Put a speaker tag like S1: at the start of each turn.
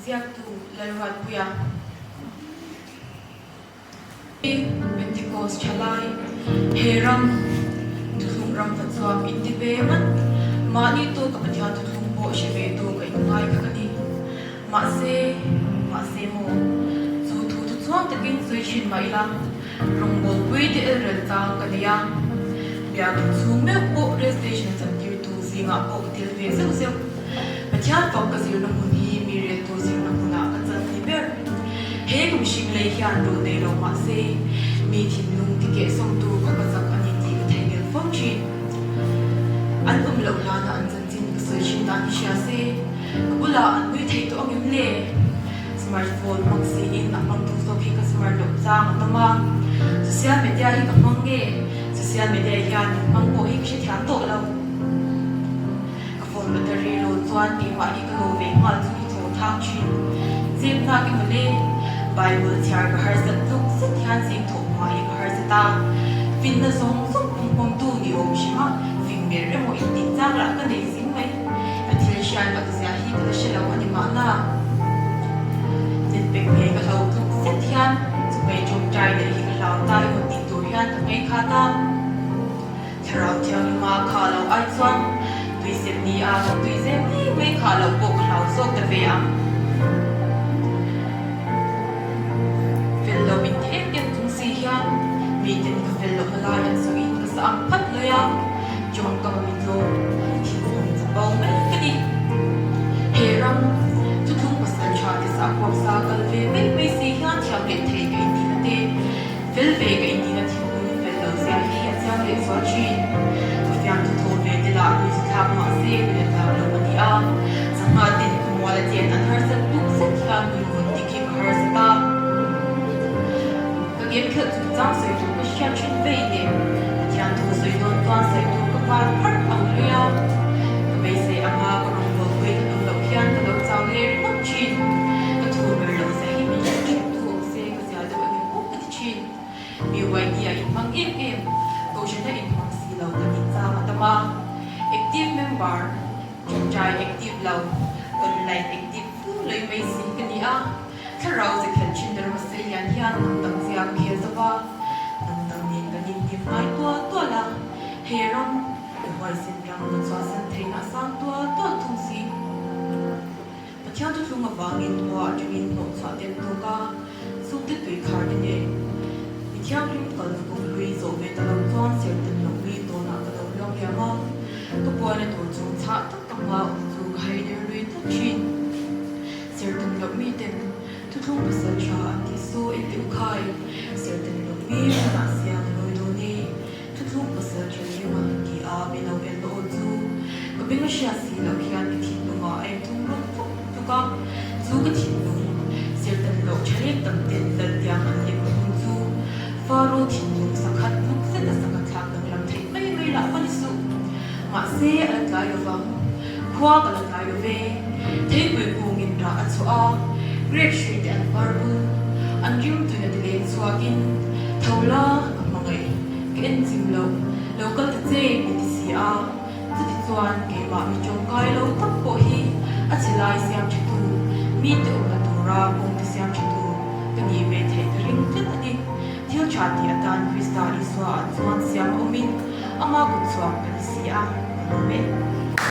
S1: ziak tu lalwat puya Pentecost chalai heram tuthung ram fatswam intibeman mani to kapatya tuthung po shibe to kai ngai kakani ma se mo zu thu tu chuang takin zui chin mai lang rong bol pui de rel tang kania bia chu me po station sam tir tu zinga po til ve seu seu patya to ka zir na mun hi mi re to zir na muna ka chan ni ber he kum shing le hian ro de lo ma se mi thim lung ti ke som tu ka ka sak ani ti ka thai ngel phong chi an lo la na an chan chin ka soi shin ta ni sha se bula an wi thei to angem le smartphone mang si in amang tu so ki ka smart lo chang tama social media hi ka mang ge social media hian mang ko hi chi thian to lo ka phone battery lo chuan ni wa hi ka lo ve mal chu hi tho thang chin zim na ki male bible char ka har sat luk sit hian sing tho ma hi ka har sata fin na song song pom tu ni om shima fin mer re mo in tin chang la ka nei sing mai athil shan ka sia hi ka shela wa ni ma naเป็นเพลงกับเราทุกเส้นทางจะไปจงใจในที่เราใต้คนติดตัวยันทั้งไงข้าตามถ้าเราเที่ยวมาข้าเราไอ้ส่วนตุยเซมนี้ตุยเซมนี้ไม่ข้าเราปกเราโซกตะเวียงเป็นเราบินเทปยังทุ่งสียันมีเด่นกับเป็นเรามาลายันสวิงกับสังพัดเลยอ่ะจงกับมิโลที่คงจะเบาไม่ก็ดีเฮรัมที่สักพวกสากลเวไม่สิยันที่เอาเด็ดเทกันดีนะเต้เฟลเวกันดีนะที่คุณเป็นเราเสียที่ยันเสียเด็กสอนชีก็ฟังทุกโทเวทีละมีสถาบันเสียเป็นเราเราบันยาสมาธิคุณวัวละเจนอันหาสักทุกสักอย่างมีคนที่คิดหาสักตาก็เก็บขึ้นถึงจังสิ่งทุกอย่างชิ้นเวทีที่อันทุกสิ่งโดนตัวสิ่งทุกก็ผ่านพัดเอาเรียวก็ไม่เสียมาก็ลงบนเวทีเราเพียงก็เราเจ้าเล่ห์นักชีมีไว้ที่อินฟังเอ็มก็ฉันได้อินฟังสีเราแต่อินซามาตมา active member จงใจ active เรา online active เลยไม่สิกันนี่อ่ะถ้าเราจะเขียนชินเดอร์มาเสียนยันตั้งเสียงเขียนสว่าตั้งนินกันนินที่ไม่ตัวละเฮรัมเป็นวัยสิ้นยังมันสวาสันเทน่าสร้างตัวทุ่งสีปัจจัยทุกทุ่งวางอินตัวจะอินโนสวาเต็มตัวก็สุดที่ตัวคาร์ดิเนที่ยังริมตลิ่งกุ้งลุยโซเวตลอดวันเสียงตึงลงลุยตัวหนักกระโดดลงยามก็ปวดในตัวจงชาตั้งกำลังถูกให้เดินลุยทุกชิ้นเสียงตึงลงมีเต็มทุกทุ่งภาษาชาที่สู้เอ็นติวคายเสียงตึงลงมีมันอาเซียนลุยโดนี่ทุกทุ่งภาษาชาที่มันที่อาเป็นเอาเป็นโลจูก็เป็นวิชาสีเราเขียนที่ทิ้งลงมาเอ็นทุ่งลงทุกก็จูก็ทิ้งลงเสียงตึงลงใช้ตั้งเต็มเต็มอย่างอันเดียวฟาโรทินลุงสักขัดลุงเสด็จสักขัดทางดังลำไทยไม่ละฟันสุมาเสียอันกายฟังขวากันกายเวเทปวยกูงินรักอันสุอาเรียกชีวิตอันฟารุอันริมตัวนัดเลี้ยงสวากินเท่าละกับมังไงเกินจิมเราก็จะเจ๊มีที่เสียจะติดส่วนเกี่ยวกับมีจงกายเราตั้งโปฮีอาจจะลายเสียงชิตูมีตัวกันตัวราคงที่เสียงชิตูกันยีเวทเทริงขึ้นอดีเที่ยวชาติอาจารย์คริสตาลิสวาส่วนเสียงอมินอามากุศลกันเสียโอเมน